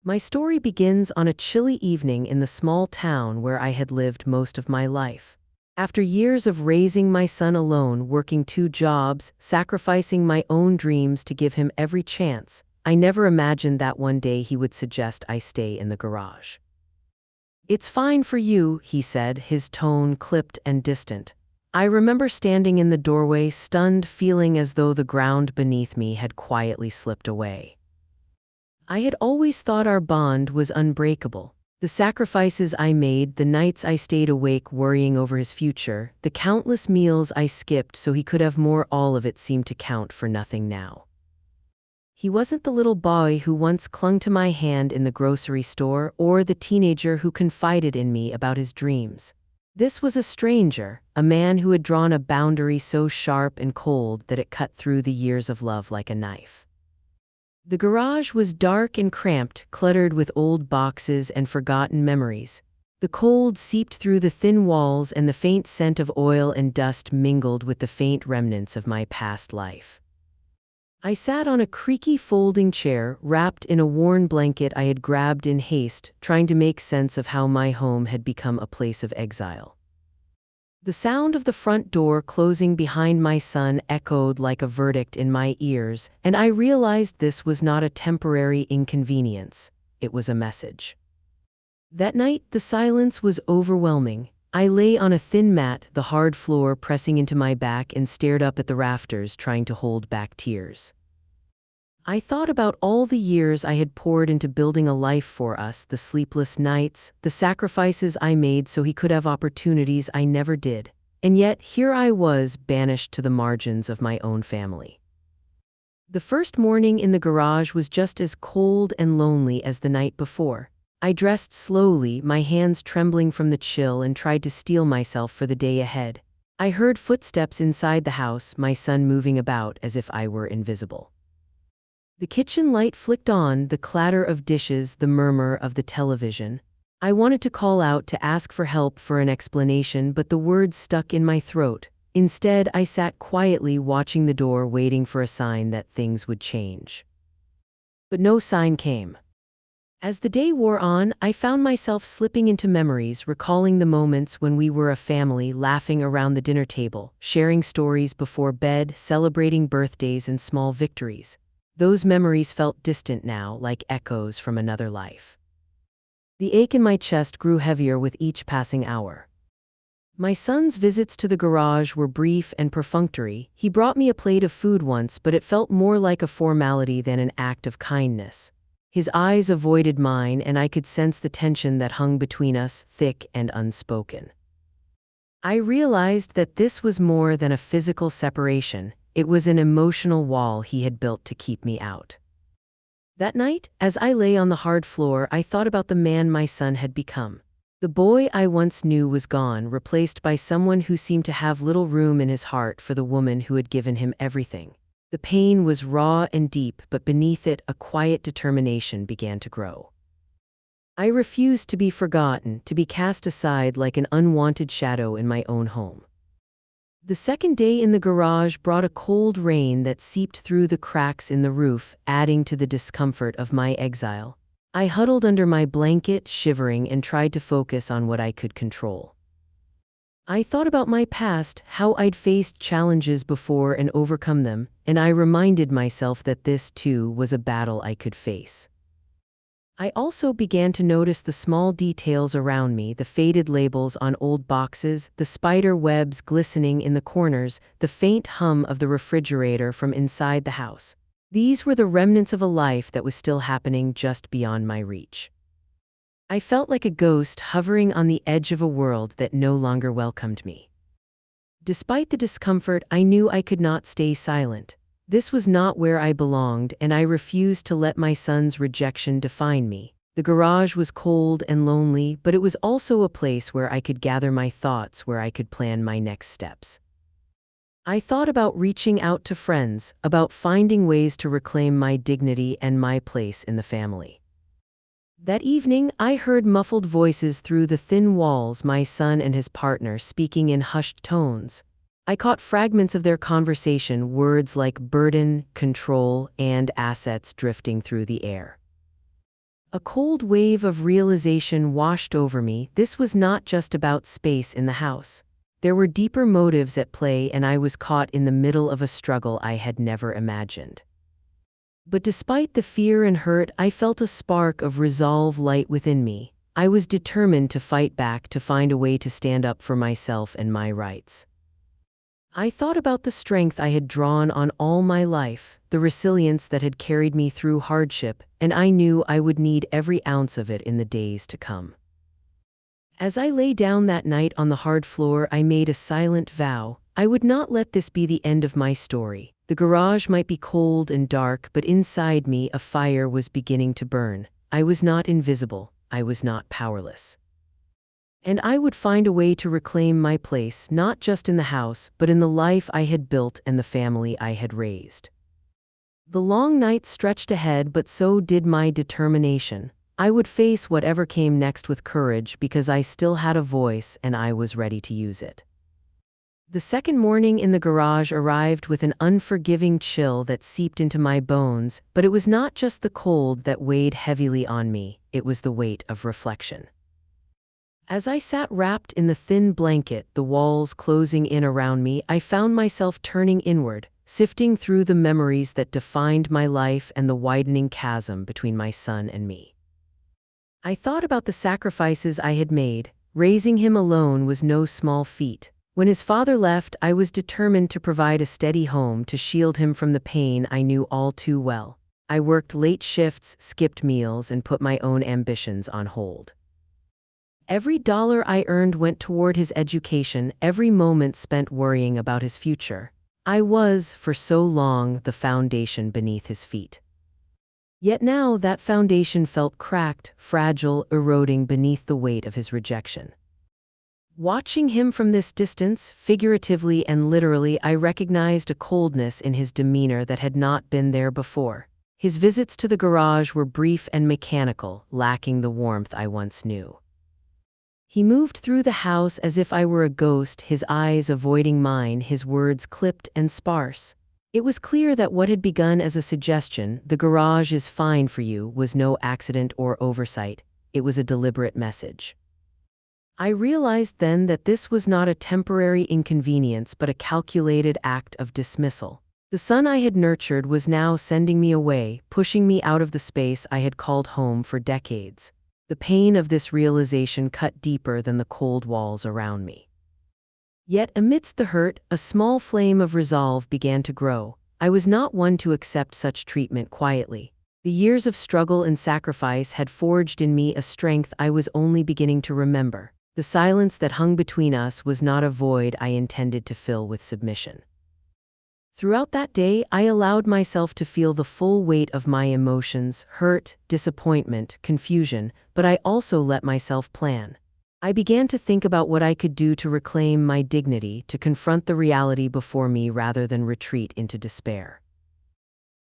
My story begins on a chilly evening in the small town where I had lived most of my life. After years of raising my son alone, working two jobs, sacrificing my own dreams to give him every chance, I never imagined that one day he would suggest I stay in the garage. "It's fine for you," he said, his tone clipped and distant. I remember standing in the doorway, stunned, feeling as though the ground beneath me had quietly slipped away. I had always thought our bond was unbreakable. The sacrifices I made, the nights I stayed awake worrying over his future, the countless meals I skipped so he could have more, all of it seemed to count for nothing now. He wasn't the little boy who once clung to my hand in the grocery store or the teenager who confided in me about his dreams. This was a stranger, a man who had drawn a boundary so sharp and cold that it cut through the years of love like a knife. The garage was dark and cramped, cluttered with old boxes and forgotten memories. The cold seeped through the thin walls and the faint scent of oil and dust mingled with the faint remnants of my past life. I sat on a creaky folding chair, wrapped in a worn blanket I had grabbed in haste, trying to make sense of how my home had become a place of exile. The sound of the front door closing behind my son echoed like a verdict in my ears, and I realized this was not a temporary inconvenience, it was a message. That night, the silence was overwhelming. I lay on a thin mat, the hard floor pressing into my back, and stared up at the rafters, trying to hold back tears. I thought about all the years I had poured into building a life for us, the sleepless nights, the sacrifices I made so he could have opportunities I never did. And yet, here I was, banished to the margins of my own family. The first morning in the garage was just as cold and lonely as the night before. I dressed slowly, my hands trembling from the chill, and tried to steel myself for the day ahead. I heard footsteps inside the house, my son moving about as if I were invisible. The kitchen light flicked on, the clatter of dishes, the murmur of the television. I wanted to call out, to ask for help, for an explanation, but the words stuck in my throat. Instead, I sat quietly watching the door, waiting for a sign that things would change. But no sign came. As the day wore on, I found myself slipping into memories, recalling the moments when we were a family, laughing around the dinner table, sharing stories before bed, celebrating birthdays and small victories. Those memories felt distant now, like echoes from another life. The ache in my chest grew heavier with each passing hour. My son's visits to the garage were brief and perfunctory. He brought me a plate of food once, but it felt more like a formality than an act of kindness. His eyes avoided mine, and I could sense the tension that hung between us, thick and unspoken. I realized that this was more than a physical separation. It was an emotional wall he had built to keep me out. That night, as I lay on the hard floor, I thought about the man my son had become. The boy I once knew was gone, replaced by someone who seemed to have little room in his heart for the woman who had given him everything. The pain was raw and deep, but beneath it, a quiet determination began to grow. I refused to be forgotten, to be cast aside like an unwanted shadow in my own home. The second day in the garage brought a cold rain that seeped through the cracks in the roof, adding to the discomfort of my exile. I huddled under my blanket, shivering, and tried to focus on what I could control. I thought about my past, how I'd faced challenges before and overcome them, and I reminded myself that this, too, was a battle I could face. I also began to notice the small details around me, the faded labels on old boxes, the spider webs glistening in the corners, the faint hum of the refrigerator from inside the house. These were the remnants of a life that was still happening just beyond my reach. I felt like a ghost hovering on the edge of a world that no longer welcomed me. Despite the discomfort, I knew I could not stay silent. This was not where I belonged, and I refused to let my son's rejection define me. The garage was cold and lonely, but it was also a place where I could gather my thoughts, where I could plan my next steps. I thought about reaching out to friends, about finding ways to reclaim my dignity and my place in the family. That evening, I heard muffled voices through the thin walls, my son and his partner speaking in hushed tones. I caught fragments of their conversation, words like burden, control, and assets drifting through the air. A cold wave of realization washed over me. This was not just about space in the house. There were deeper motives at play, and I was caught in the middle of a struggle I had never imagined. But despite the fear and hurt, I felt a spark of resolve light within me. I was determined to fight back, to find a way to stand up for myself and my rights. I thought about the strength I had drawn on all my life, the resilience that had carried me through hardship, and I knew I would need every ounce of it in the days to come. As I lay down that night on the hard floor, I made a silent vow. I would not let this be the end of my story. The garage might be cold and dark, but inside me a fire was beginning to burn. I was not invisible. I was not powerless. And I would find a way to reclaim my place, not just in the house, but in the life I had built and the family I had raised. The long night stretched ahead, but so did my determination. I would face whatever came next with courage, because I still had a voice and I was ready to use it. The second morning in the garage arrived with an unforgiving chill that seeped into my bones, but it was not just the cold that weighed heavily on me, it was the weight of reflection. As I sat wrapped in the thin blanket, the walls closing in around me, I found myself turning inward, sifting through the memories that defined my life and the widening chasm between my son and me. I thought about the sacrifices I had made. Raising him alone was no small feat. When his father left, I was determined to provide a steady home to shield him from the pain I knew all too well. I worked late shifts, skipped meals, and put my own ambitions on hold. Every dollar I earned went toward his education, every moment spent worrying about his future. I was, for so long, the foundation beneath his feet. Yet now that foundation felt cracked, fragile, eroding beneath the weight of his rejection. Watching him from this distance, figuratively and literally, I recognized a coldness in his demeanor that had not been there before. His visits to the garage were brief and mechanical, lacking the warmth I once knew. He moved through the house as if I were a ghost, his eyes avoiding mine, his words clipped and sparse. It was clear that what had begun as a suggestion, "The garage is fine for you," was no accident or oversight. It was a deliberate message. I realized then that this was not a temporary inconvenience but a calculated act of dismissal. The son I had nurtured was now sending me away, pushing me out of the space I had called home for decades. The pain of this realization cut deeper than the cold walls around me. Yet amidst the hurt, a small flame of resolve began to grow. I was not one to accept such treatment quietly. The years of struggle and sacrifice had forged in me a strength I was only beginning to remember. The silence that hung between us was not a void I intended to fill with submission. Throughout that day, I allowed myself to feel the full weight of my emotions, hurt, disappointment, confusion, but I also let myself plan. I began to think about what I could do to reclaim my dignity, to confront the reality before me rather than retreat into despair.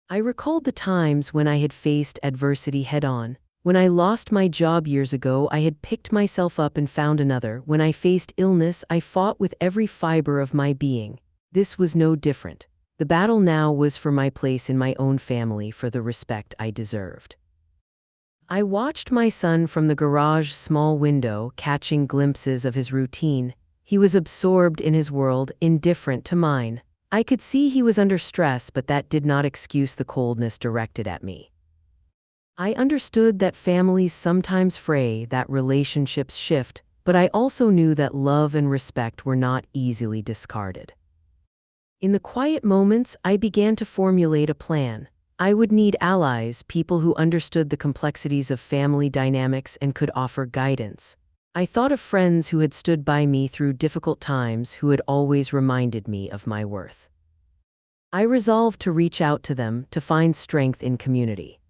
I recalled the times when I had faced adversity head-on. When I lost my job years ago, I had picked myself up and found another. When I faced illness, I fought with every fiber of my being. This was no different. The battle now was for my place in my own family, for the respect I deserved. I watched my son from the garage's small window, catching glimpses of his routine. He was absorbed in his world, indifferent to mine. I could see he was under stress, but that did not excuse the coldness directed at me. I understood that families sometimes fray, that relationships shift, but I also knew that love and respect were not easily discarded. In the quiet moments, I began to formulate a plan. I would need allies, people who understood the complexities of family dynamics and could offer guidance. I thought of friends who had stood by me through difficult times, who had always reminded me of my worth. I resolved to reach out to them, to find strength in community.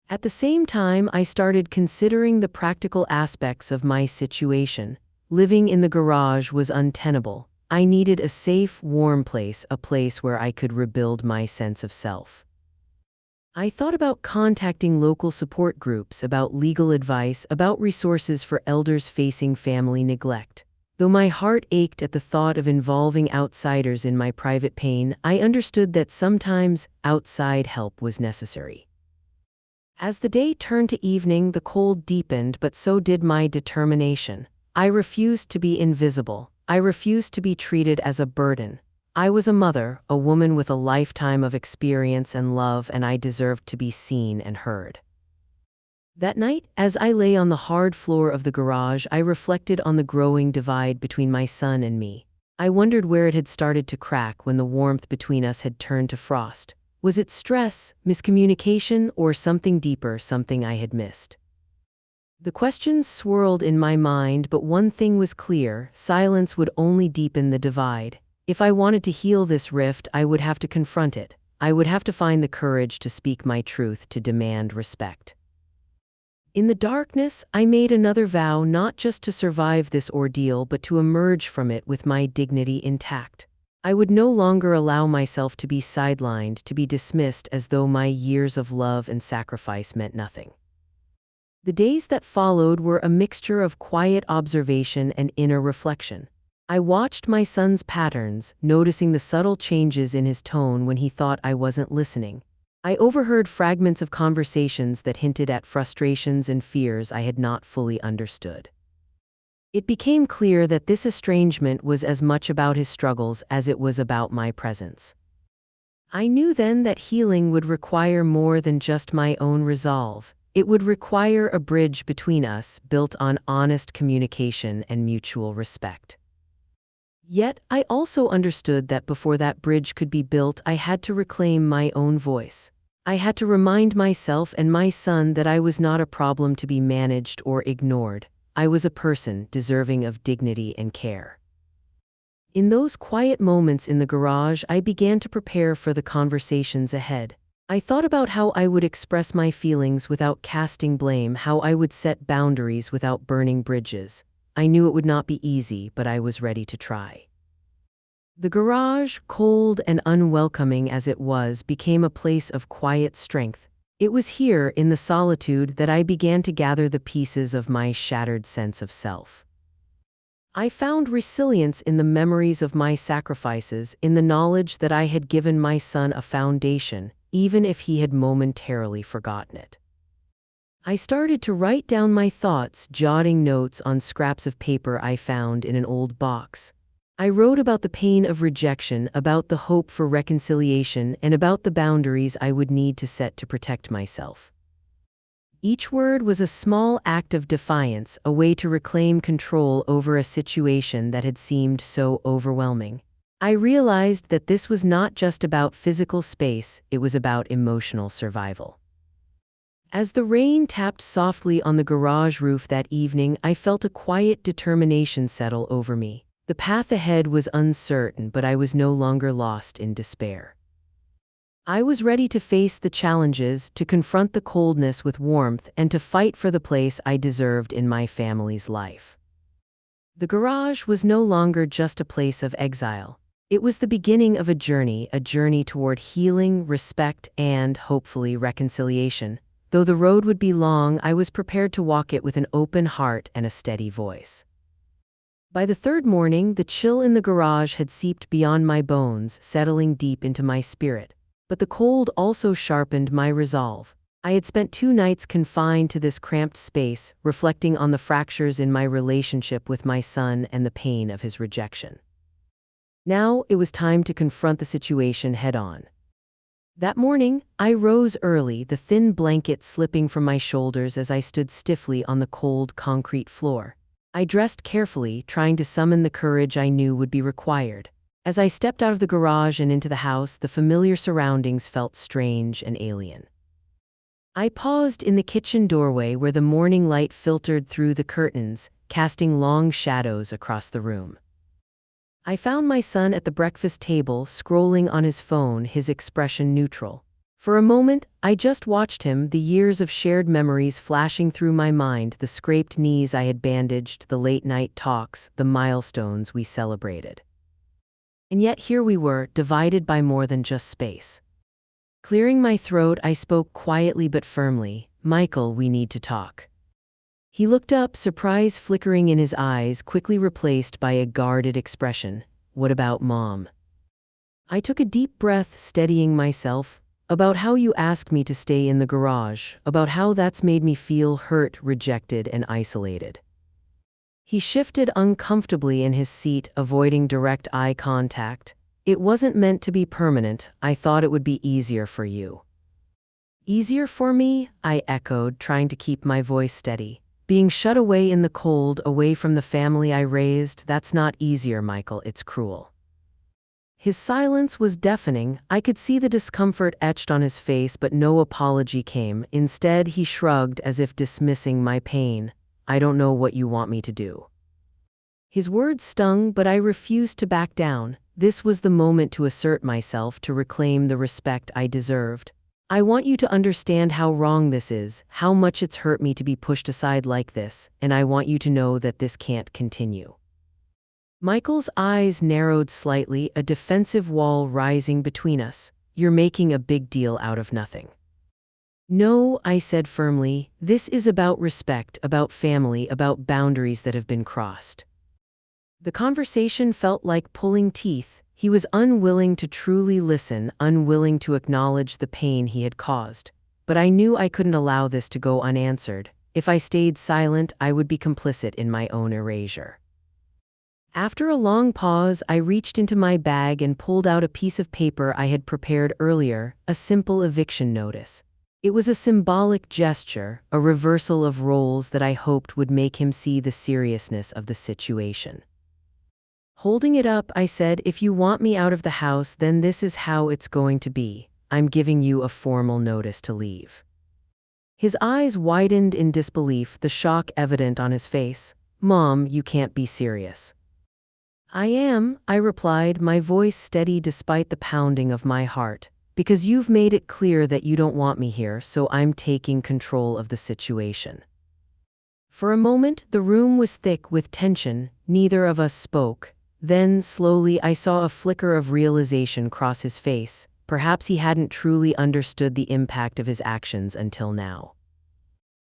At the same time, I started considering the practical aspects of my situation. Living in the garage was untenable. I needed a safe, warm place, a place where I could rebuild my sense of self. I thought about contacting local support groups, about legal advice, about resources for elders facing family neglect. Though my heart ached at the thought of involving outsiders in my private pain, I understood that sometimes outside help was necessary. As the day turned to evening, the cold deepened, but so did my determination. I refused to be invisible. I refused to be treated as a burden. I was a mother, a woman with a lifetime of experience and love, and I deserved to be seen and heard. That night, as I lay on the hard floor of the garage, I reflected on the growing divide between my son and me. I wondered where it had started to crack when the warmth between us had turned to frost. Was it stress, miscommunication, or something deeper, something I had missed? The questions swirled in my mind, but one thing was clear: silence would only deepen the divide. If I wanted to heal this rift, I would have to confront it. I would have to find the courage to speak my truth, to demand respect. In the darkness, I made another vow, not just to survive this ordeal, but to emerge from it with my dignity intact. I would no longer allow myself to be sidelined, to be dismissed as though my years of love and sacrifice meant nothing. The days that followed were a mixture of quiet observation and inner reflection. I watched my son's patterns, noticing the subtle changes in his tone when he thought I wasn't listening. I overheard fragments of conversations that hinted at frustrations and fears I had not fully understood. It became clear that this estrangement was as much about his struggles as it was about my presence. I knew then that healing would require more than just my own resolve. It would require a bridge between us, built on honest communication and mutual respect. Yet, I also understood that before that bridge could be built, I had to reclaim my own voice. I had to remind myself and my son that I was not a problem to be managed or ignored. I was a person deserving of dignity and care. In those quiet moments in the garage, I began to prepare for the conversations ahead. I thought about how I would express my feelings without casting blame, how I would set boundaries without burning bridges. I knew it would not be easy, but I was ready to try. The garage, cold and unwelcoming as it was, became a place of quiet strength. It was here, in the solitude, that I began to gather the pieces of my shattered sense of self. I found resilience in the memories of my sacrifices, in the knowledge that I had given my son a foundation, even if he had momentarily forgotten it. I started to write down my thoughts, jotting notes on scraps of paper I found in an old box. I wrote about the pain of rejection, about the hope for reconciliation, and about the boundaries I would need to set to protect myself. Each word was a small act of defiance, a way to reclaim control over a situation that had seemed so overwhelming. I realized that this was not just about physical space, it was about emotional survival. As the rain tapped softly on the garage roof that evening, I felt a quiet determination settle over me. The path ahead was uncertain, but I was no longer lost in despair. I was ready to face the challenges, to confront the coldness with warmth, and to fight for the place I deserved in my family's life. The garage was no longer just a place of exile. It was the beginning of a journey toward healing, respect, and, hopefully, reconciliation. Though the road would be long, I was prepared to walk it with an open heart and a steady voice. By the third morning, the chill in the garage had seeped beyond my bones, settling deep into my spirit. But the cold also sharpened my resolve. I had spent 2 nights confined to this cramped space, reflecting on the fractures in my relationship with my son and the pain of his rejection. Now it was time to confront the situation head-on. That morning, I rose early, the thin blanket slipping from my shoulders as I stood stiffly on the cold concrete floor. I dressed carefully, trying to summon the courage I knew would be required. As I stepped out of the garage and into the house, the familiar surroundings felt strange and alien. I paused in the kitchen doorway where the morning light filtered through the curtains, casting long shadows across the room. I found my son at the breakfast table, scrolling on his phone, his expression neutral. For a moment, I just watched him, the years of shared memories flashing through my mind, the scraped knees I had bandaged, the late-night talks, the milestones we celebrated. And yet here we were, divided by more than just space. Clearing my throat, I spoke quietly but firmly, "Michael, we need to talk." He looked up, surprise flickering in his eyes, quickly replaced by a guarded expression. "What about Mom?" I took a deep breath, steadying myself. About how you asked me to stay in the garage, about how that's made me feel hurt, rejected, and isolated." He shifted uncomfortably in his seat, avoiding direct eye contact. "It wasn't meant to be permanent. I thought it would be easier for you." "Easier for me?" I echoed, trying to keep my voice steady. "Being shut away in the cold, away from the family I raised, that's not easier, Michael, it's cruel." His silence was deafening. I could see the discomfort etched on his face, but no apology came. Instead, he shrugged as if dismissing my pain. "I don't know what you want me to do." His words stung, but I refused to back down. This was the moment to assert myself, to reclaim the respect I deserved. "I want you to understand how wrong this is, how much it's hurt me to be pushed aside like this, and I want you to know that this can't continue." Michael's eyes narrowed slightly, a defensive wall rising between us. "You're making a big deal out of nothing." "No," I said firmly, "this is about respect, about family, about boundaries that have been crossed." The conversation felt like pulling teeth. He was unwilling to truly listen, unwilling to acknowledge the pain he had caused. But I knew I couldn't allow this to go unanswered. If I stayed silent, I would be complicit in my own erasure. After a long pause, I reached into my bag and pulled out a piece of paper I had prepared earlier, a simple eviction notice. It was a symbolic gesture, a reversal of roles that I hoped would make him see the seriousness of the situation. Holding it up, I said, "If you want me out of the house, then this is how it's going to be. I'm giving you a formal notice to leave." His eyes widened in disbelief, the shock evident on his face. "Mom, you can't be serious." "I am," I replied, my voice steady despite the pounding of my heart. "Because you've made it clear that you don't want me here, so I'm taking control of the situation." For a moment, the room was thick with tension. Neither of us spoke. Then, slowly, I saw a flicker of realization cross his face. Perhaps he hadn't truly understood the impact of his actions until now.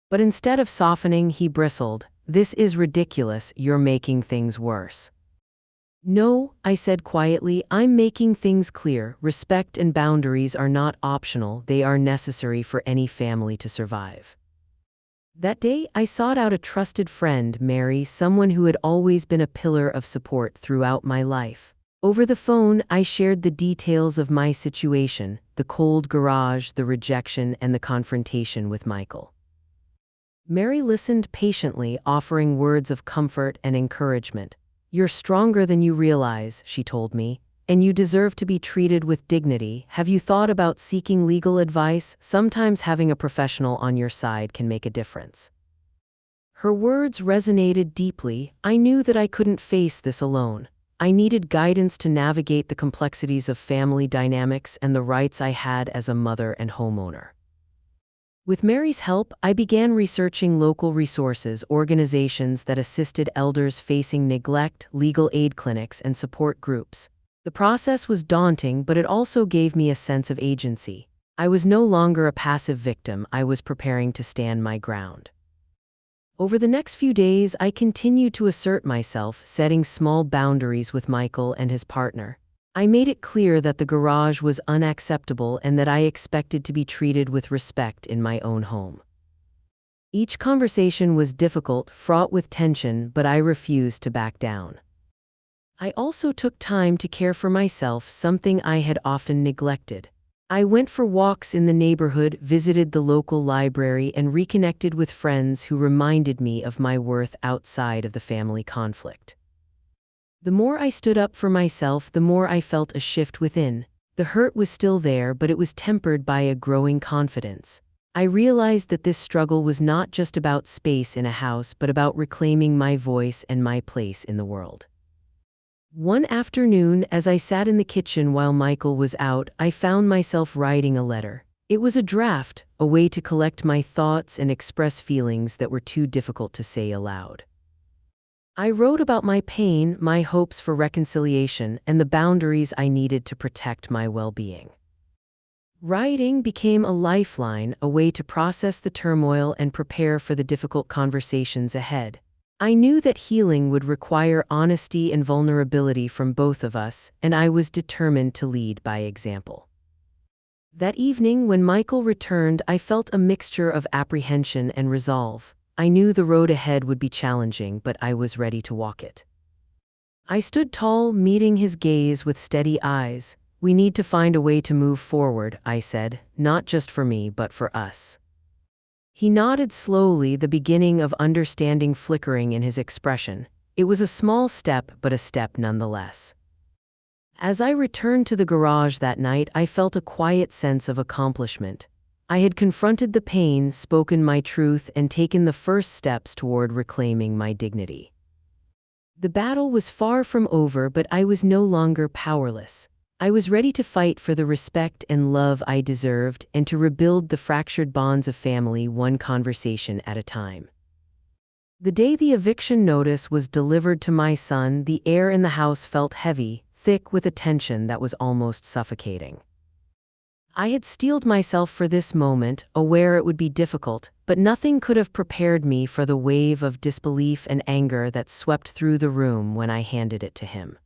But instead of softening, he bristled. "This is ridiculous. You're making things worse." "No," I said quietly, "I'm making things clear. Respect and boundaries are not optional. They are necessary for any family to survive." That day, I sought out a trusted friend, Mary, someone who had always been a pillar of support throughout my life. Over the phone, I shared the details of my situation, the cold garage, the rejection, and the confrontation with Michael. Mary listened patiently, offering words of comfort and encouragement. "You're stronger than you realize," she told me, "and you deserve to be treated with dignity. Have you thought about seeking legal advice? Sometimes having a professional on your side can make a difference." Her words resonated deeply. I knew that I couldn't face this alone. I needed guidance to navigate the complexities of family dynamics and the rights I had as a mother and homeowner. With Mary's help, I began researching local resources, organizations that assisted elders facing neglect, legal aid clinics, and support groups. The process was daunting, but it also gave me a sense of agency. I was no longer a passive victim. I was preparing to stand my ground. Over the next few days, I continued to assert myself, setting small boundaries with Michael and his partner. I made it clear that the garage was unacceptable and that I expected to be treated with respect in my own home. Each conversation was difficult, fraught with tension, but I refused to back down. I also took time to care for myself, something I had often neglected. I went for walks in the neighborhood, visited the local library, and reconnected with friends who reminded me of my worth outside of the family conflict. The more I stood up for myself, the more I felt a shift within. The hurt was still there, but it was tempered by a growing confidence. I realized that this struggle was not just about space in a house, but about reclaiming my voice and my place in the world. One afternoon, as I sat in the kitchen while Michael was out, I found myself writing a letter. It was a draft, a way to collect my thoughts and express feelings that were too difficult to say aloud. I wrote about my pain, my hopes for reconciliation, and the boundaries I needed to protect my well-being. Writing became a lifeline, a way to process the turmoil and prepare for the difficult conversations ahead. I knew that healing would require honesty and vulnerability from both of us, and I was determined to lead by example. That evening, when Michael returned, I felt a mixture of apprehension and resolve. I knew the road ahead would be challenging, but I was ready to walk it. I stood tall, meeting his gaze with steady eyes. "We need to find a way to move forward," I said, "not just for me, but for us." He nodded slowly, the beginning of understanding flickering in his expression. It was a small step, but a step nonetheless. As I returned to the garage that night, I felt a quiet sense of accomplishment. I had confronted the pain, spoken my truth, and taken the first steps toward reclaiming my dignity. The battle was far from over, but I was no longer powerless. I was ready to fight for the respect and love I deserved and to rebuild the fractured bonds of family one conversation at a time. The day the eviction notice was delivered to my son, the air in the house felt heavy, thick with a tension that was almost suffocating. I had steeled myself for this moment, aware it would be difficult, but nothing could have prepared me for the wave of disbelief and anger that swept through the room when I handed it to him.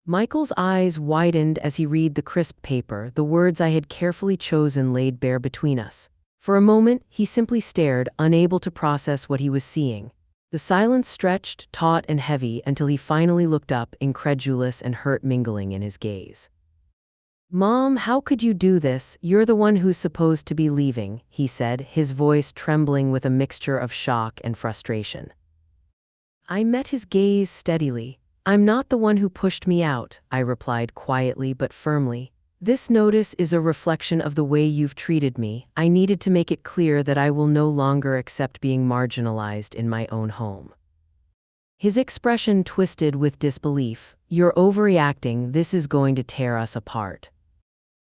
Michael's eyes widened as he read the crisp paper, the words I had carefully chosen laid bare between us. For a moment, he simply stared, unable to process what he was seeing. The silence stretched, taut and heavy, until he finally looked up, incredulous and hurt mingling in his gaze. "Mom, how could you do this? You're the one who's supposed to be leaving," he said, his voice trembling with a mixture of shock and frustration. I met his gaze steadily. "I'm not the one who pushed me out," I replied quietly but firmly. "This notice is a reflection of the way you've treated me. I needed to make it clear that I will no longer accept being marginalized in my own home." His expression twisted with disbelief. "You're overreacting. This is going to tear us apart."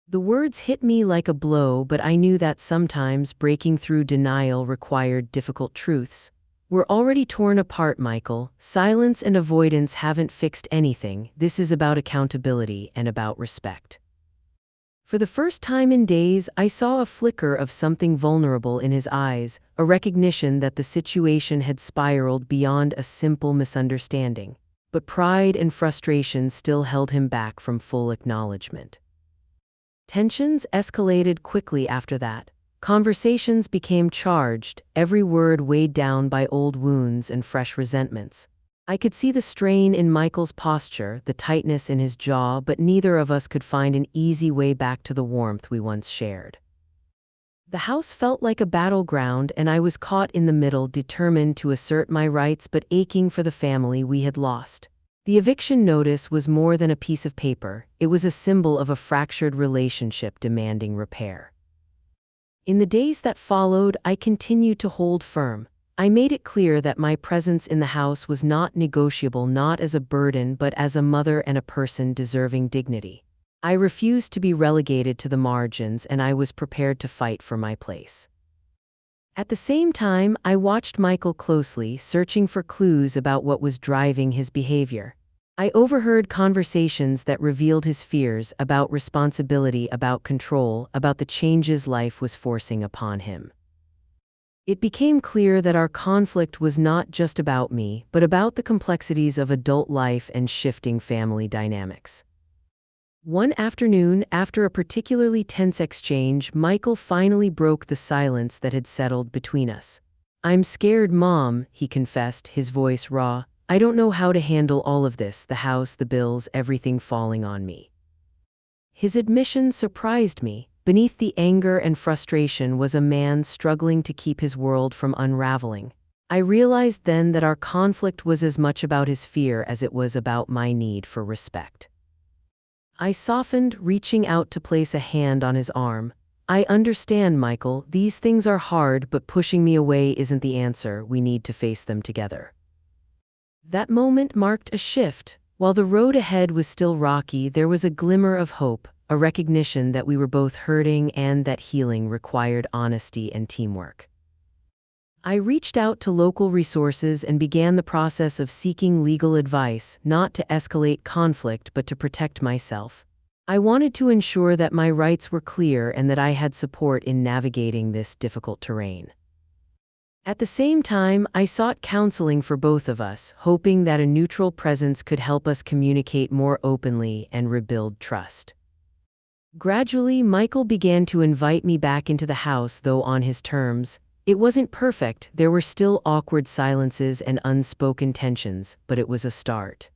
The words hit me like a blow, but I knew that sometimes breaking through denial required difficult truths. "We're already torn apart, Michael. Silence and avoidance haven't fixed anything. This is about accountability and about respect." For the first time in days, I saw a flicker of something vulnerable in his eyes, a recognition that the situation had spiraled beyond a simple misunderstanding. But pride and frustration still held him back from full acknowledgement. Tensions escalated quickly after that. Conversations became charged, every word weighed down by old wounds and fresh resentments. I could see the strain in Michael's posture, the tightness in his jaw, but neither of us could find an easy way back to the warmth we once shared. The house felt like a battleground, and I was caught in the middle, determined to assert my rights but aching for the family we had lost. The eviction notice was more than a piece of paper. It was a symbol of a fractured relationship demanding repair. In the days that followed, I continued to hold firm. I made it clear that my presence in the house was not negotiable, not as a burden, but as a mother and a person deserving dignity. I refused to be relegated to the margins, and I was prepared to fight for my place. At the same time, I watched Michael closely, searching for clues about what was driving his behavior. I overheard conversations that revealed his fears about responsibility, about control, about the changes life was forcing upon him. It became clear that our conflict was not just about me, but about the complexities of adult life and shifting family dynamics. One afternoon, after a particularly tense exchange, Michael finally broke the silence that had settled between us. "I'm scared, Mom," he confessed, his voice raw. "I don't know how to handle all of this, the house, the bills, everything falling on me." His admission surprised me. Beneath the anger and frustration was a man struggling to keep his world from unraveling. I realized then that our conflict was as much about his fear as it was about my need for respect. I softened, reaching out to place a hand on his arm. "I understand, Michael. These things are hard, but pushing me away isn't the answer. We need to face them together." That moment marked a shift. While the road ahead was still rocky, there was a glimmer of hope, a recognition that we were both hurting and that healing required honesty and teamwork. I reached out to local resources and began the process of seeking legal advice, not to escalate conflict but to protect myself. I wanted to ensure that my rights were clear and that I had support in navigating this difficult terrain. At the same time, I sought counseling for both of us, hoping that a neutral presence could help us communicate more openly and rebuild trust. Gradually, Michael began to invite me back into the house, though on his terms. It wasn't perfect, there were still awkward silences and unspoken tensions, but it was a start.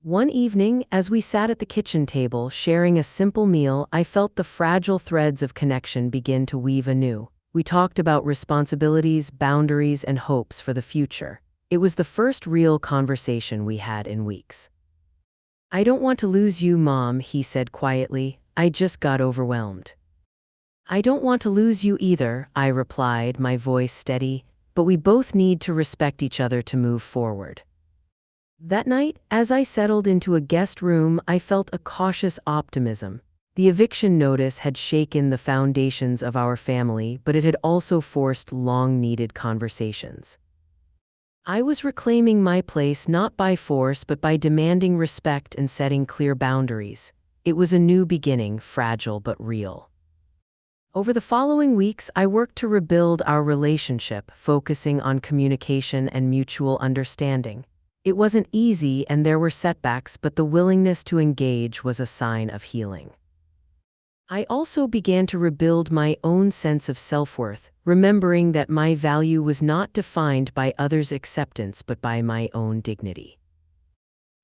One evening, as we sat at the kitchen table sharing a simple meal, I felt the fragile threads of connection begin to weave anew. We talked about responsibilities, boundaries, and hopes for the future. It was the first real conversation we had in weeks. "I don't want to lose you, Mom," he said quietly. "I just got overwhelmed." "I don't want to lose you either," I replied, my voice steady, "but we both need to respect each other to move forward." That night, as I settled into a guest room, I felt a cautious optimism. The eviction notice had shaken the foundations of our family, but it had also forced long-needed conversations. I was reclaiming my place not by force but by demanding respect and setting clear boundaries. It was a new beginning, fragile but real. Over the following weeks, I worked to rebuild our relationship, focusing on communication and mutual understanding. It wasn't easy and there were setbacks, but the willingness to engage was a sign of healing. I also began to rebuild my own sense of self-worth, remembering that my value was not defined by others' acceptance but by my own dignity.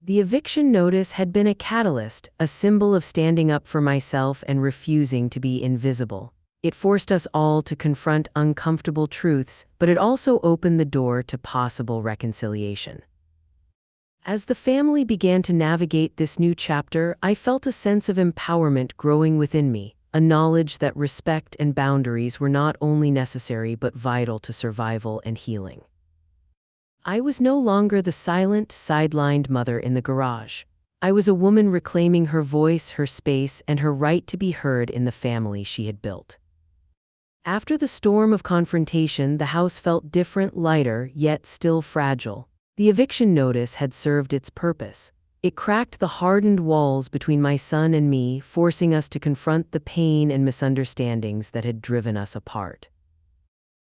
The eviction notice had been a catalyst, a symbol of standing up for myself and refusing to be invisible. It forced us all to confront uncomfortable truths, but it also opened the door to possible reconciliation. As the family began to navigate this new chapter, I felt a sense of empowerment growing within me, a knowledge that respect and boundaries were not only necessary but vital to survival and healing. I was no longer the silent, sidelined mother in the garage. I was a woman reclaiming her voice, her space, and her right to be heard in the family she had built. After the storm of confrontation, the house felt different, lighter, yet still fragile. The eviction notice had served its purpose. It cracked the hardened walls between my son and me, forcing us to confront the pain and misunderstandings that had driven us apart.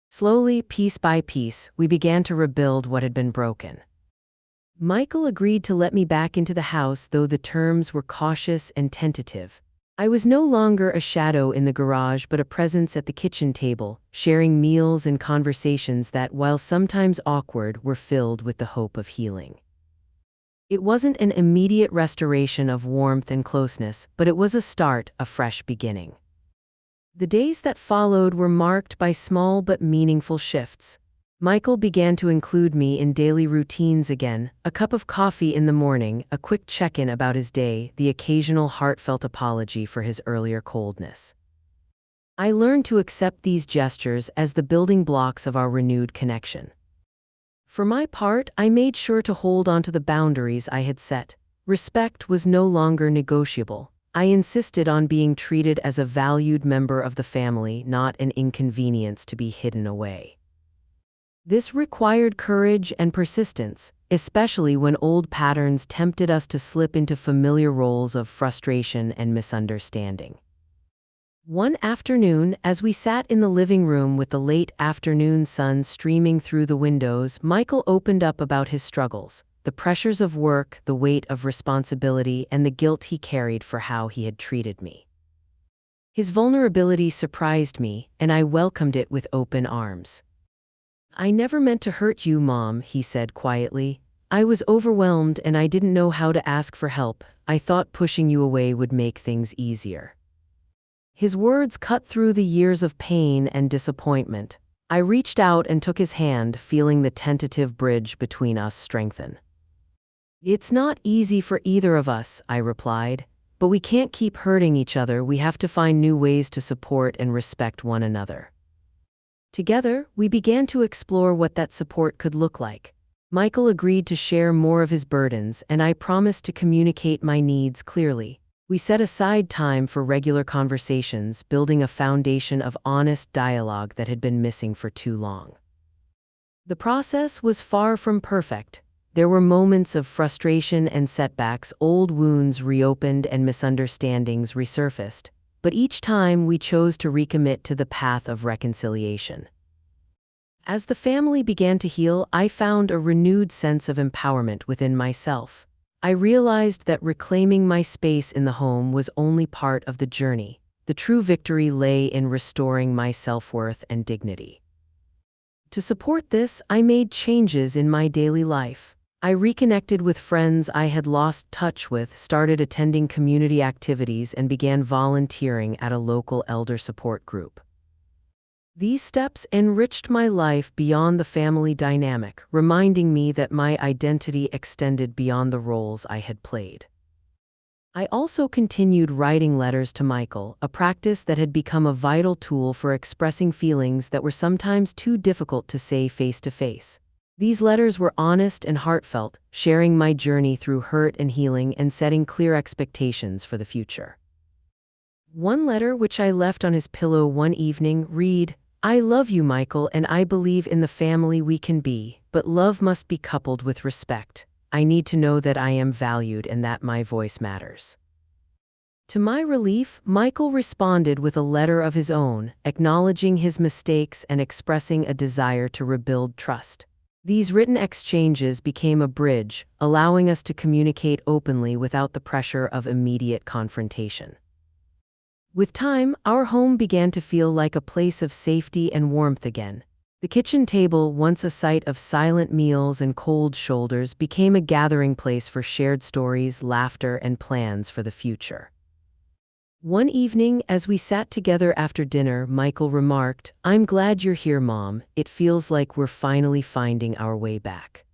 Slowly, piece by piece, we began to rebuild what had been broken. Michael agreed to let me back into the house, though the terms were cautious and tentative. I was no longer a shadow in the garage but a presence at the kitchen table, sharing meals and conversations that, while sometimes awkward, were filled with the hope of healing. It wasn't an immediate restoration of warmth and closeness, but it was a start, a fresh beginning. The days that followed were marked by small but meaningful shifts. Michael began to include me in daily routines again, a cup of coffee in the morning, a quick check-in about his day, the occasional heartfelt apology for his earlier coldness. I learned to accept these gestures as the building blocks of our renewed connection. For my part, I made sure to hold on to the boundaries I had set. Respect was no longer negotiable. I insisted on being treated as a valued member of the family, not an inconvenience to be hidden away. This required courage and persistence, especially when old patterns tempted us to slip into familiar roles of frustration and misunderstanding. One afternoon, as we sat in the living room with the late afternoon sun streaming through the windows, Michael opened up about his struggles, the pressures of work, the weight of responsibility, and the guilt he carried for how he had treated me. His vulnerability surprised me, and I welcomed it with open arms. "I never meant to hurt you, Mom," he said quietly. "I was overwhelmed and I didn't know how to ask for help. I thought pushing you away would make things easier." His words cut through the years of pain and disappointment. I reached out and took his hand, feeling the tentative bridge between us strengthen. "It's not easy for either of us," I replied, "but we can't keep hurting each other. We have to find new ways to support and respect one another." Together, we began to explore what that support could look like. Michael agreed to share more of his burdens, and I promised to communicate my needs clearly. We set aside time for regular conversations, building a foundation of honest dialogue that had been missing for too long. The process was far from perfect. There were moments of frustration and setbacks, old wounds reopened and misunderstandings resurfaced. But each time we chose to recommit to the path of reconciliation. As the family began to heal, I found a renewed sense of empowerment within myself. I realized that reclaiming my space in the home was only part of the journey. The true victory lay in restoring my self-worth and dignity. To support this, I made changes in my daily life. I reconnected with friends I had lost touch with, started attending community activities, and began volunteering at a local elder support group. These steps enriched my life beyond the family dynamic, reminding me that my identity extended beyond the roles I had played. I also continued writing letters to Michael, a practice that had become a vital tool for expressing feelings that were sometimes too difficult to say face to face. These letters were honest and heartfelt, sharing my journey through hurt and healing and setting clear expectations for the future. One letter, which I left on his pillow one evening, read, "I love you, Michael, and I believe in the family we can be, but love must be coupled with respect. I need to know that I am valued and that my voice matters." To my relief, Michael responded with a letter of his own, acknowledging his mistakes and expressing a desire to rebuild trust. These written exchanges became a bridge, allowing us to communicate openly without the pressure of immediate confrontation. With time, our home began to feel like a place of safety and warmth again. The kitchen table, once a site of silent meals and cold shoulders, became a gathering place for shared stories, laughter, and plans for the future. One evening, as we sat together after dinner, Michael remarked, "I'm glad you're here, Mom. It feels like we're finally finding our way back."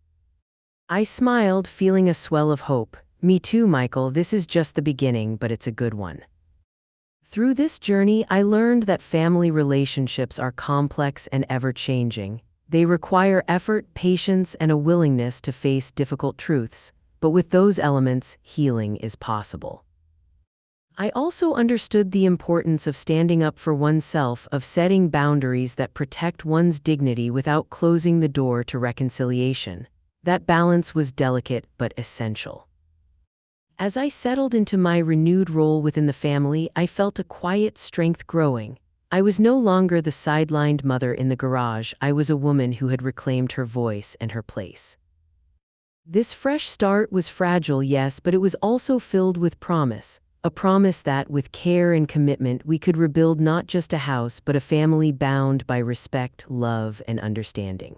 I smiled, feeling a swell of hope. "Me too, Michael. This is just the beginning, but it's a good one." Through this journey, I learned that family relationships are complex and ever-changing. They require effort, patience, and a willingness to face difficult truths, but with those elements, healing is possible. I also understood the importance of standing up for oneself, of setting boundaries that protect one's dignity without closing the door to reconciliation. That balance was delicate but essential. As I settled into my renewed role within the family, I felt a quiet strength growing. I was no longer the sidelined mother in the garage. I was a woman who had reclaimed her voice and her place. This fresh start was fragile, yes, but it was also filled with promise. A promise that, with care and commitment, we could rebuild not just a house, but a family bound by respect, love, and understanding.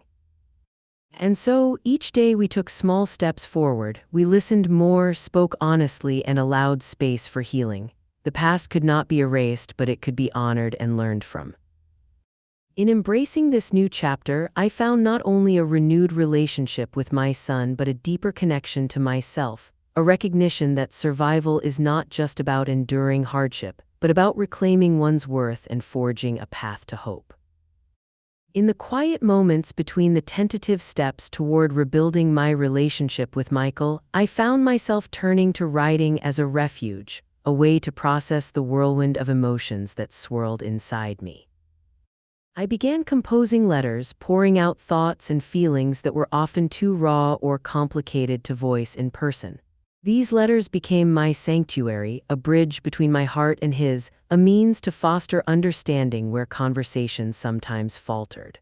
And so, each day we took small steps forward. We listened more, spoke honestly, and allowed space for healing. The past could not be erased, but it could be honored and learned from. In embracing this new chapter, I found not only a renewed relationship with my son, but a deeper connection to myself, a recognition that survival is not just about enduring hardship, but about reclaiming one's worth and forging a path to hope. In the quiet moments between the tentative steps toward rebuilding my relationship with Michael, I found myself turning to writing as a refuge, a way to process the whirlwind of emotions that swirled inside me. I began composing letters, pouring out thoughts and feelings that were often too raw or complicated to voice in person. These letters became my sanctuary, a bridge between my heart and his, a means to foster understanding where conversations sometimes faltered.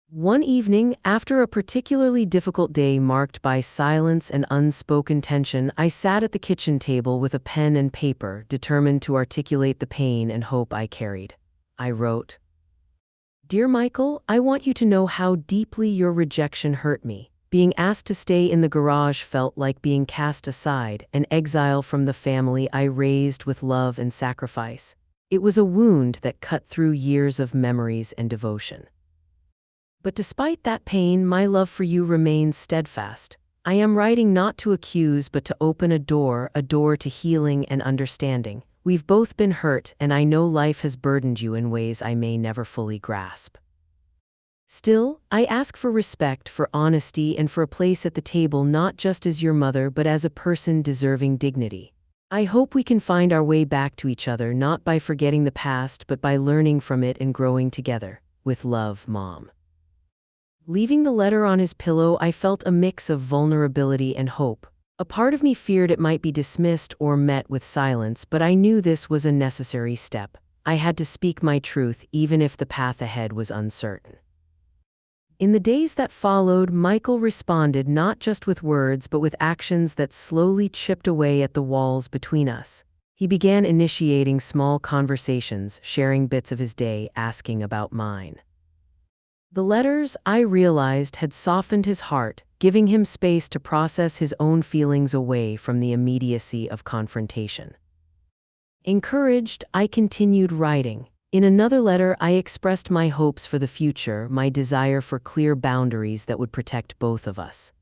One evening, after a particularly difficult day marked by silence and unspoken tension, I sat at the kitchen table with a pen and paper, determined to articulate the pain and hope I carried. I wrote, "Dear Michael, I want you to know how deeply your rejection hurt me. Being asked to stay in the garage felt like being cast aside, an exile from the family I raised with love and sacrifice. It was a wound that cut through years of memories and devotion. But despite that pain, my love for you remains steadfast. I am writing not to accuse, but to open a door to healing and understanding. We've both been hurt, and I know life has burdened you in ways I may never fully grasp. Still, I ask for respect, for honesty, and for a place at the table, not just as your mother, but as a person deserving dignity. I hope we can find our way back to each other, not by forgetting the past, but by learning from it and growing together. With love, Mom." Leaving the letter on his pillow, I felt a mix of vulnerability and hope. A part of me feared it might be dismissed or met with silence, but I knew this was a necessary step. I had to speak my truth, even if the path ahead was uncertain. In the days that followed, Michael responded not just with words but with actions that slowly chipped away at the walls between us. He began initiating small conversations, sharing bits of his day, asking about mine. The letters, I realized, had softened his heart, giving him space to process his own feelings away from the immediacy of confrontation. Encouraged, I continued writing. In another letter, I expressed my hopes for the future, my desire for clear boundaries that would protect both of us.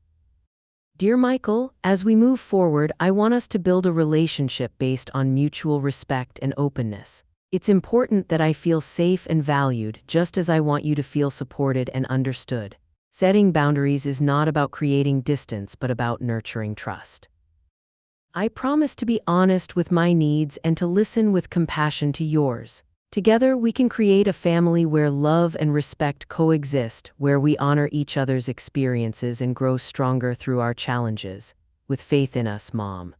Dear Michael, as we move forward, I want us to build a relationship based on mutual respect and openness. It's important that I feel safe and valued, just as I want you to feel supported and understood. Setting boundaries is not about creating distance, but about nurturing trust. I promise to be honest with my needs and to listen with compassion to yours. Together, we can create a family where love and respect coexist, where we honor each other's experiences and grow stronger through our challenges. With faith in us, Mom.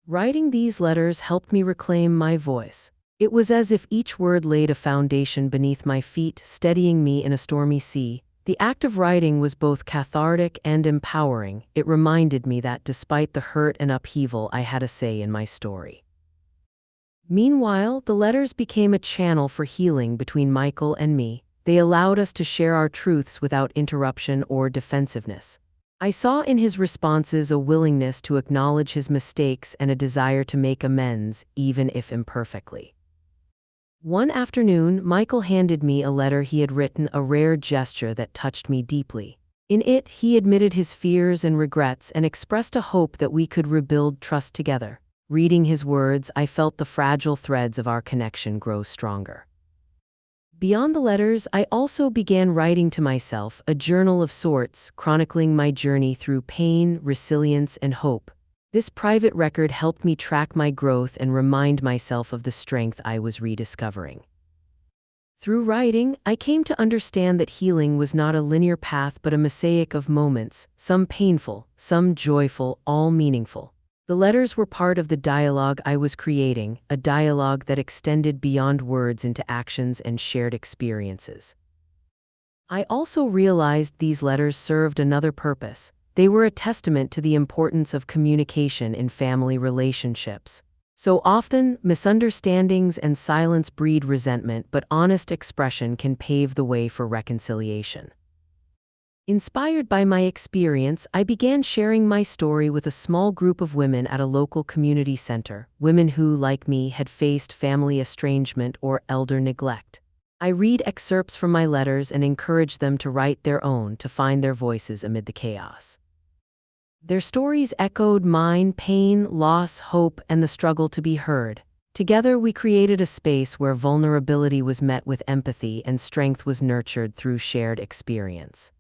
Writing these letters helped me reclaim my voice. It was as if each word laid a foundation beneath my feet, steadying me in a stormy sea. The act of writing was both cathartic and empowering. It reminded me that despite the hurt and upheaval, I had a say in my story. Meanwhile, the letters became a channel for healing between Michael and me. They allowed us to share our truths without interruption or defensiveness. I saw in his responses a willingness to acknowledge his mistakes and a desire to make amends, even if imperfectly. One afternoon, Michael handed me a letter he had written, a rare gesture that touched me deeply. In it, he admitted his fears and regrets and expressed a hope that we could rebuild trust together. Reading his words, I felt the fragile threads of our connection grow stronger. Beyond the letters, I also began writing to myself, a journal of sorts, chronicling my journey through pain, resilience, and hope. This private record helped me track my growth and remind myself of the strength I was rediscovering. Through writing, I came to understand that healing was not a linear path but a mosaic of moments, some painful, some joyful, all meaningful. The letters were part of the dialogue I was creating, a dialogue that extended beyond words into actions and shared experiences. I also realized these letters served another purpose. They were a testament to the importance of communication in family relationships. So often, misunderstandings and silence breed resentment, but honest expression can pave the way for reconciliation. Inspired by my experience, I began sharing my story with a small group of women at a local community center, women who, like me, had faced family estrangement or elder neglect. I read excerpts from my letters and encouraged them to write their own, to find their voices amid the chaos. Their stories echoed mine: pain, loss, hope, and the struggle to be heard. Together, we created a space where vulnerability was met with empathy and strength was nurtured through shared experience.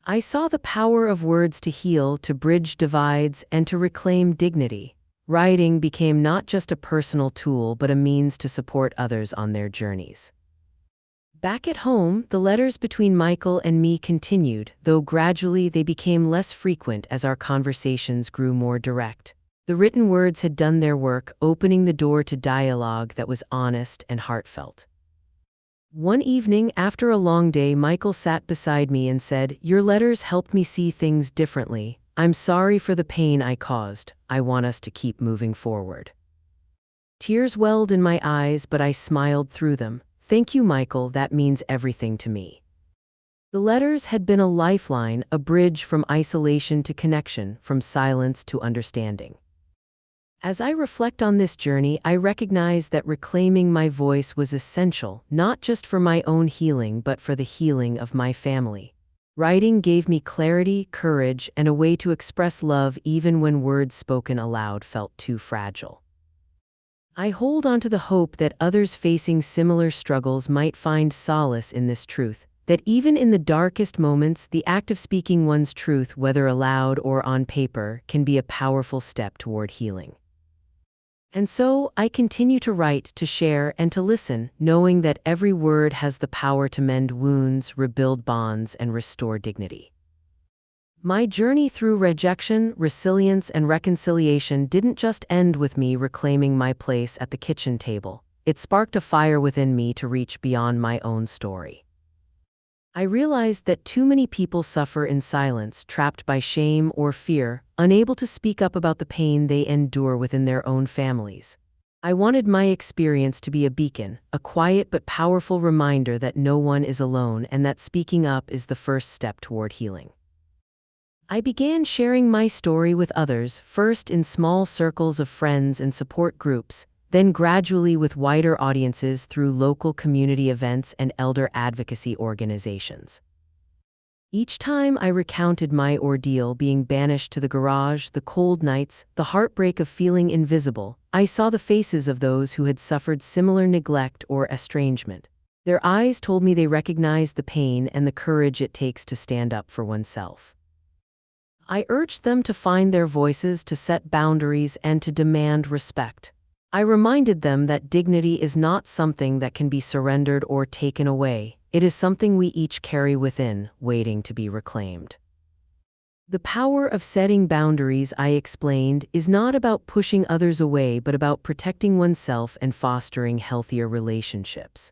I saw the power of words to heal, to bridge divides, and to reclaim dignity. Writing became not just a personal tool but a means to support others on their journeys. Back at home, the letters between Michael and me continued, though gradually they became less frequent as our conversations grew more direct. The written words had done their work, opening the door to dialogue that was honest and heartfelt. One evening, after a long day, Michael sat beside me and said, "Your letters helped me see things differently. I'm sorry for the pain I caused. I want us to keep moving forward." Tears welled in my eyes, but I smiled through them. "Thank you, Michael, that means everything to me." The letters had been a lifeline, a bridge from isolation to connection, from silence to understanding. As I reflect on this journey, I recognize that reclaiming my voice was essential, not just for my own healing but for the healing of my family. Writing gave me clarity, courage, and a way to express love even when words spoken aloud felt too fragile. I hold on to the hope that others facing similar struggles might find solace in this truth, that even in the darkest moments, the act of speaking one's truth, whether aloud or on paper, can be a powerful step toward healing. And so, I continue to write, to share, and to listen, knowing that every word has the power to mend wounds, rebuild bonds, and restore dignity. My journey through rejection, resilience, and reconciliation didn't just end with me reclaiming my place at the kitchen table. It sparked a fire within me to reach beyond my own story. I realized that too many people suffer in silence, trapped by shame or fear, unable to speak up about the pain they endure within their own families. I wanted my experience to be a beacon, a quiet but powerful reminder that no one is alone and that speaking up is the first step toward healing. I began sharing my story with others, first in small circles of friends and support groups, then gradually with wider audiences through local community events and elder advocacy organizations. Each time I recounted my ordeal, being banished to the garage, the cold nights, the heartbreak of feeling invisible, I saw the faces of those who had suffered similar neglect or estrangement. Their eyes told me they recognized the pain and the courage it takes to stand up for oneself. I urged them to find their voices, to set boundaries, and to demand respect. I reminded them that dignity is not something that can be surrendered or taken away. It is something we each carry within, waiting to be reclaimed. The power of setting boundaries, I explained, is not about pushing others away but about protecting oneself and fostering healthier relationships.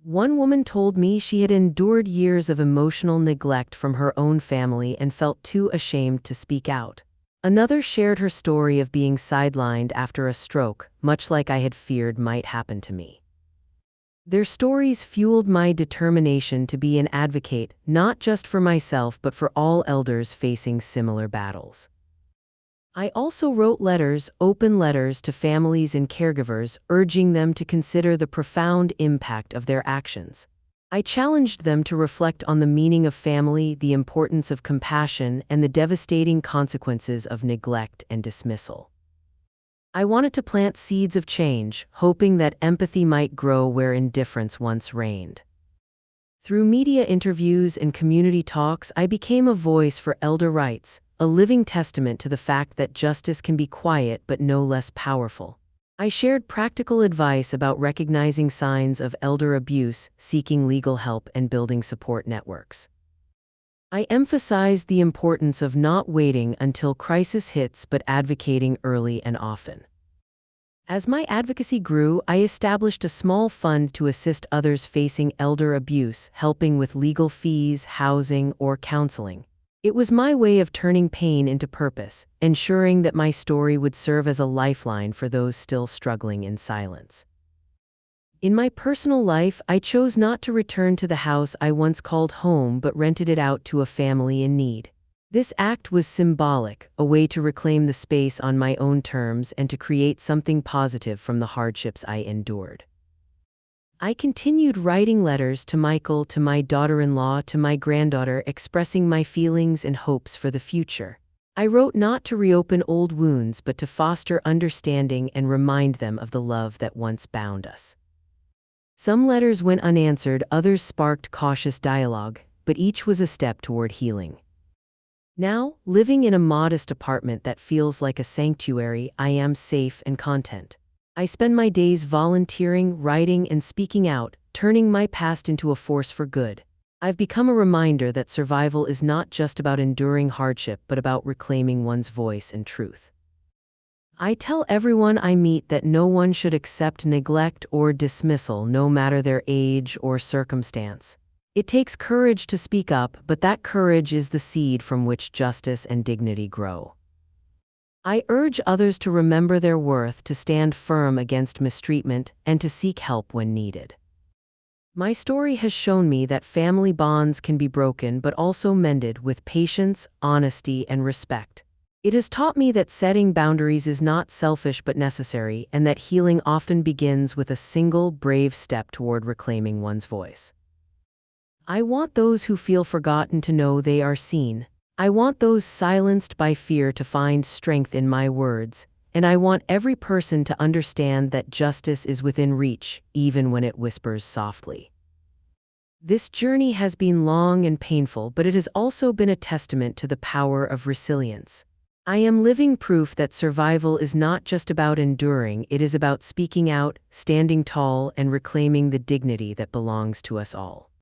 One woman told me she had endured years of emotional neglect from her own family and felt too ashamed to speak out. Another shared her story of being sidelined after a stroke, much like I had feared might happen to me. Their stories fueled my determination to be an advocate, not just for myself but for all elders facing similar battles. I also wrote letters, open letters to families and caregivers, urging them to consider the profound impact of their actions. I challenged them to reflect on the meaning of family, the importance of compassion, and the devastating consequences of neglect and dismissal. I wanted to plant seeds of change, hoping that empathy might grow where indifference once reigned. Through media interviews and community talks, I became a voice for elder rights, a living testament to the fact that justice can be quiet but no less powerful. I shared practical advice about recognizing signs of elder abuse, seeking legal help, and building support networks. I emphasized the importance of not waiting until crisis hits but advocating early and often. As my advocacy grew, I established a small fund to assist others facing elder abuse, helping with legal fees, housing, or counseling. It was my way of turning pain into purpose, ensuring that my story would serve as a lifeline for those still struggling in silence. In my personal life, I chose not to return to the house I once called home but rented it out to a family in need. This act was symbolic, a way to reclaim the space on my own terms and to create something positive from the hardships I endured. I continued writing letters to Michael, to my daughter-in-law, to my granddaughter, expressing my feelings and hopes for the future. I wrote not to reopen old wounds but to foster understanding and remind them of the love that once bound us. Some letters went unanswered, others sparked cautious dialogue, but each was a step toward healing. Now, living in a modest apartment that feels like a sanctuary, I am safe and content. I spend my days volunteering, writing, and speaking out, turning my past into a force for good. I've become a reminder that survival is not just about enduring hardship but about reclaiming one's voice and truth. I tell everyone I meet that no one should accept neglect or dismissal, no matter their age or circumstance. It takes courage to speak up, but that courage is the seed from which justice and dignity grow. I urge others to remember their worth, to stand firm against mistreatment, and to seek help when needed. My story has shown me that family bonds can be broken but also mended with patience, honesty, and respect. It has taught me that setting boundaries is not selfish but necessary, and that healing often begins with a single, brave step toward reclaiming one's voice. I want those who feel forgotten to know they are seen. I want those silenced by fear to find strength in my words, and I want every person to understand that justice is within reach, even when it whispers softly. This journey has been long and painful, but it has also been a testament to the power of resilience. I am living proof that survival is not just about enduring, it is about speaking out, standing tall, and reclaiming the dignity that belongs to us all.